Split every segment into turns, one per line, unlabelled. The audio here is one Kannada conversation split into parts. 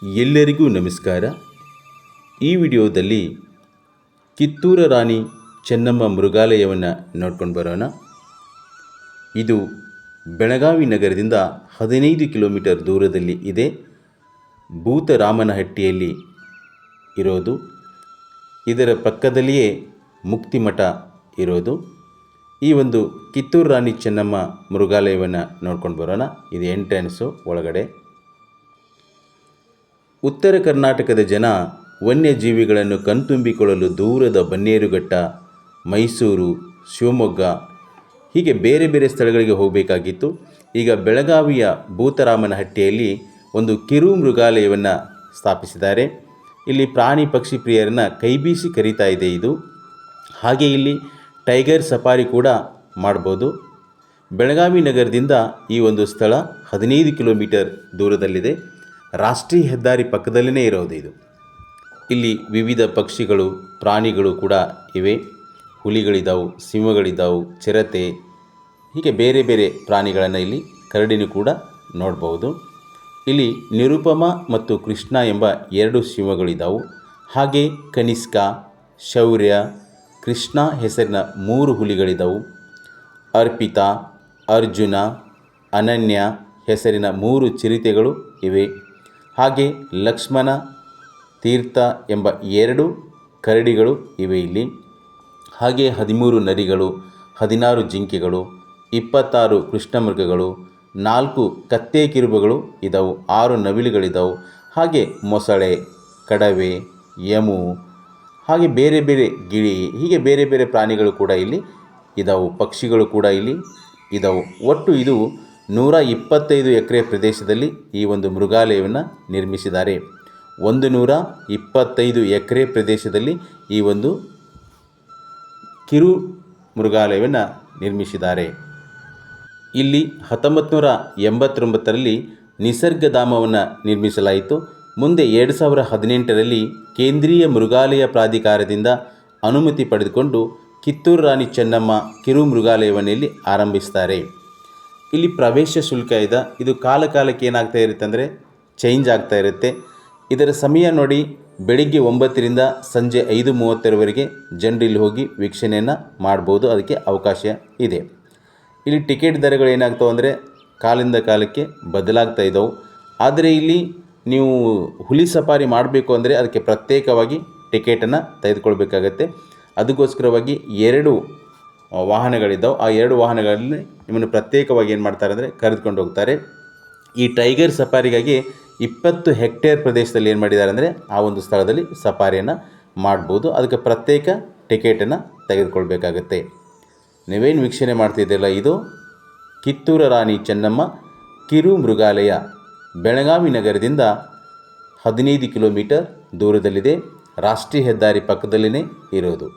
ಎಲ್ಲರಿಗೂ ನಮಸ್ಕಾರ. ಈ ವಿಡಿಯೋದಲ್ಲಿ ಕಿತ್ತೂರು ರಾಣಿ ಚೆನ್ನಮ್ಮ ಮೃಗಾಲಯವನ್ನು ನೋಡ್ಕೊಂಡು ಬರೋಣ. ಇದು ಬೆಳಗಾವಿ ನಗರದಿಂದ 15 ಕಿಲೋಮೀಟರ್ ದೂರದಲ್ಲಿ ಇದೆ. ಭೂತರಾಮನಹಟ್ಟಿಯಲ್ಲಿ ಇರೋದು. ಇದರ ಪಕ್ಕದಲ್ಲಿಯೇ ಮುಕ್ತಿಮಠ ಇರೋದು. ಈ ಒಂದು ಕಿತ್ತೂರು ರಾಣಿ ಚೆನ್ನಮ್ಮ ಮೃಗಾಲಯವನ್ನು ನೋಡ್ಕೊಂಡು ಬರೋಣ. ಇದು ಎಂಟ್ರೆನ್ಸು ಒಳಗಡೆ. ಉತ್ತರ ಕರ್ನಾಟಕದ ಜನ ವನ್ಯಜೀವಿಗಳನ್ನು ಕಣ್ತುಂಬಿಕೊಳ್ಳಲು ದೂರದ ಬನ್ನೇರುಘಟ್ಟ, ಮೈಸೂರು, ಶಿವಮೊಗ್ಗ ಹೀಗೆ ಬೇರೆ ಬೇರೆ ಸ್ಥಳಗಳಿಗೆ ಹೋಗಬೇಕಾಗಿತ್ತು. ಈಗ ಬೆಳಗಾವಿಯ ಭೂತರಾಮನಹಟ್ಟಿಯಲ್ಲಿ ಒಂದು ಕಿರು ಮೃಗಾಲಯವನ್ನು ಸ್ಥಾಪಿಸಿದ್ದಾರೆ. ಇಲ್ಲಿ ಪ್ರಾಣಿ ಪಕ್ಷಿ ಪ್ರಿಯರನ್ನು ಕೈಬೀಸಿ ಕರೀತಾ ಇದೆ ಇದು. ಹಾಗೆ ಇಲ್ಲಿ ಟೈಗರ್ ಸಫಾರಿ ಕೂಡ ಮಾಡ್ಬೋದು. ಬೆಳಗಾವಿ ನಗರದಿಂದ ಈ ಒಂದು ಸ್ಥಳ 15 ಕಿಲೋಮೀಟರ್ ದೂರದಲ್ಲಿದೆ. ರಾಷ್ಟ್ರೀಯ ಹೆದ್ದಾರಿ ಪಕ್ಕದಲ್ಲೇ ಇರೋದು ಇದು. ಇಲ್ಲಿ ವಿವಿಧ ಪಕ್ಷಿಗಳು, ಪ್ರಾಣಿಗಳು ಕೂಡ ಇವೆ. ಹುಲಿಗಳಿದ್ದಾವೆ, ಸಿಂಹಗಳಿದ್ದಾವೆ, ಚಿರತೆ ಹೀಗೆ ಬೇರೆ ಬೇರೆ ಪ್ರಾಣಿಗಳನ್ನು ಇಲ್ಲಿ ಕರಡಿನೂ ಕೂಡ ನೋಡ್ಬೋದು. ಇಲ್ಲಿ ನಿರುಪಮ ಮತ್ತು ಕೃಷ್ಣ ಎಂಬ 2 ಸಿಂಹಗಳಿದ್ದಾವೆ. ಹಾಗೆ ಕನಿಷ್ಕ, ಶೌರ್ಯ, ಕೃಷ್ಣ ಹೆಸರಿನ 3 ಹುಲಿಗಳಿದ್ದಾವೆ. ಅರ್ಪಿತಾ, ಅರ್ಜುನ, ಅನನ್ಯ ಹೆಸರಿನ 3 ಚಿರತೆಗಳು ಇವೆ. ಹಾಗೆ ಲಕ್ಷ್ಮಣ, ತೀರ್ಥ ಎಂಬ 2 ಕರಡಿಗಳು ಇವೆ ಇಲ್ಲಿ. ಹಾಗೆ 13 ನರಿಗಳು, 16 ಜಿಂಕೆಗಳು, 26 ಕೃಷ್ಣಮೃಗಗಳು, 4 ಕತ್ತೆ ಕಿರುಬಗಳು ಇದ್ದಾವೆ, 6 ನವಿಲುಗಳಿದ್ದಾವೆ. ಹಾಗೆ ಮೊಸಳೆ, ಕಡವೆ, ಯಮು ಹಾಗೆ ಬೇರೆ ಬೇರೆ ಗಿಳಿ ಹೀಗೆ ಬೇರೆ ಬೇರೆ ಪ್ರಾಣಿಗಳು ಕೂಡ ಇಲ್ಲಿ ಇದ್ದಾವೆ. ಪಕ್ಷಿಗಳು ಕೂಡ ಇಲ್ಲಿ ಇದ್ದಾವೆ. ಒಟ್ಟು ಇದು 125 ಎಕರೆ ಪ್ರದೇಶದಲ್ಲಿ ಈ ಒಂದು ಮೃಗಾಲಯವನ್ನು ನಿರ್ಮಿಸಿದ್ದಾರೆ. 125 ಎಕರೆ ಪ್ರದೇಶದಲ್ಲಿ ಈ ಒಂದು ಕಿರು ಮೃಗಾಲಯವನ್ನು ನಿರ್ಮಿಸಿದ್ದಾರೆ. ಇಲ್ಲಿ 1989ರಲ್ಲಿ ನಿಸರ್ಗಧಾಮವನ್ನು ನಿರ್ಮಿಸಲಾಯಿತು. ಮುಂದೆ 2018ರಲ್ಲಿ ಕೇಂದ್ರೀಯ ಮೃಗಾಲಯ ಪ್ರಾಧಿಕಾರದಿಂದ ಅನುಮತಿ ಪಡೆದುಕೊಂಡು ಕಿತ್ತೂರು ರಾಣಿ ಚೆನ್ನಮ್ಮ ಕಿರು ಮೃಗಾಲಯವನ್ನು ಇಲ್ಲಿ ಆರಂಭಿಸ್ತಾರೆ. ಇಲ್ಲಿ ಪ್ರವೇಶ ಶುಲ್ಕ ಇದೆ. ಇದು ಕಾಲಕ್ಕೆ ಏನಾಗ್ತಾ ಇರುತ್ತೆ ಅಂದರೆ ಚೇಂಜ್ ಆಗ್ತಾ ಇರುತ್ತೆ. ಇದರ ಸಮಯ ನೋಡಿ, ಬೆಳಿಗ್ಗೆ 9ರಿಂದ ಸಂಜೆ 5:30ರವರೆಗೆ ಜನರು ಇಲ್ಲಿ ಹೋಗಿ ವೀಕ್ಷಣೆಯನ್ನು ಮಾಡ್ಬೋದು. ಅದಕ್ಕೆ ಅವಕಾಶ ಇದೆ. ಇಲ್ಲಿ ಟಿಕೆಟ್ ದರಗಳು ಏನಾಗ್ತಾವೆ ಅಂದರೆ ಕಾಲಿಂದ ಕಾಲಕ್ಕೆ ಬದಲಾಗ್ತಾ ಇದ್ದಾವೆ. ಆದರೆ ಇಲ್ಲಿ ನೀವು ಹುಲಿ ಸಫಾರಿ ಮಾಡಬೇಕು ಅಂದರೆ ಅದಕ್ಕೆ ಪ್ರತ್ಯೇಕವಾಗಿ ಟಿಕೆಟನ್ನು ತೆಗೆದುಕೊಳ್ಬೇಕಾಗತ್ತೆ. ಅದಕ್ಕೋಸ್ಕರವಾಗಿ 2 ವಾಹನಗಳಿದ್ದಾವೆ. ಆ 2 ವಾಹನಗಳಲ್ಲಿ ನಿಮ್ಮನ್ನು ಪ್ರತ್ಯೇಕವಾಗಿ ಏನು ಮಾಡ್ತಾರೆ ಅಂದರೆ ಕರೆದುಕೊಂಡು ಹೋಗ್ತಾರೆ. ಈ ಟೈಗರ್ ಸಫಾರಿಗಾಗಿ 20 ಹೆಕ್ಟೇರ್ ಪ್ರದೇಶದಲ್ಲಿ ಏನು ಮಾಡಿದ್ದಾರೆ ಅಂದರೆ ಆ ಒಂದು ಸ್ಥಳದಲ್ಲಿ ಸಫಾರಿಯನ್ನು ಮಾಡ್ಬೋದು. ಅದಕ್ಕೆ ಪ್ರತ್ಯೇಕ ಟಿಕೆಟನ್ನು ತೆಗೆದುಕೊಳ್ಬೇಕಾಗತ್ತೆ. ನೀವೇನು ವೀಕ್ಷಣೆ ಮಾಡ್ತಿದ್ದೀರಲ್ಲ, ಇದು ಕಿತ್ತೂರು ರಾಣಿ ಚೆನ್ನಮ್ಮ ಕಿರು ಮೃಗಾಲಯ ಬೆಳಗಾವಿ ನಗರದಿಂದ 15 ಕಿಲೋಮೀಟರ್ ದೂರದಲ್ಲಿದೆ. ರಾಷ್ಟ್ರೀಯ ಹೆದ್ದಾರಿ ಪಕ್ಕದಲ್ಲೇ ಇರೋದು.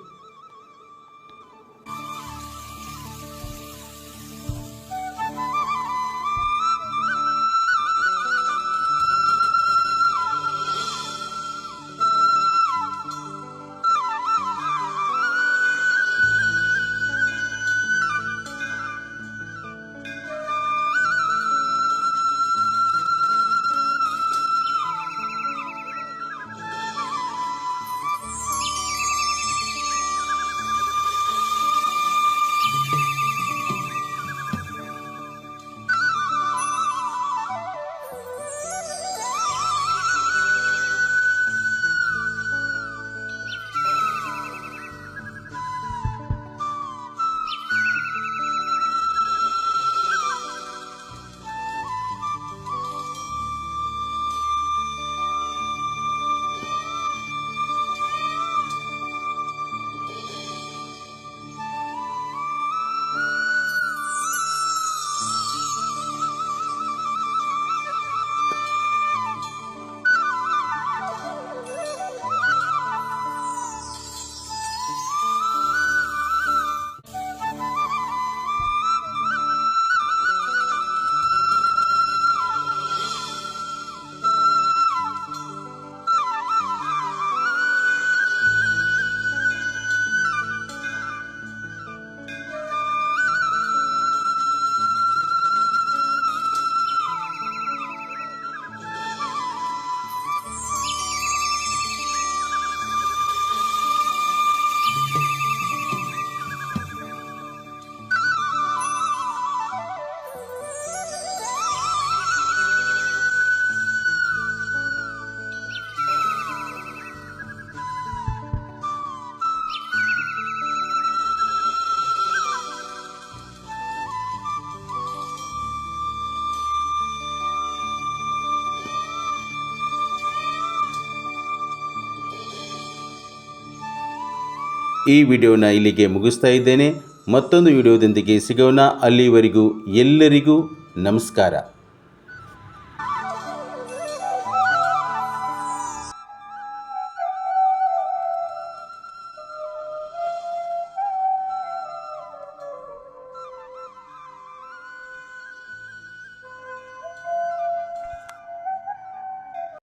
ಈ ವಿಡಿಯೋನ ಇಲ್ಲಿಗೆ ಮುಗಿಸ್ತಾ ಇದ್ದೇನೆ. ಮತ್ತೊಂದು ವಿಡಿಯೋದೊಂದಿಗೆ ಸಿಗೋಣ. ಅಲ್ಲಿವರೆಗೂ ಎಲ್ಲರಿಗೂ ನಮಸ್ಕಾರ.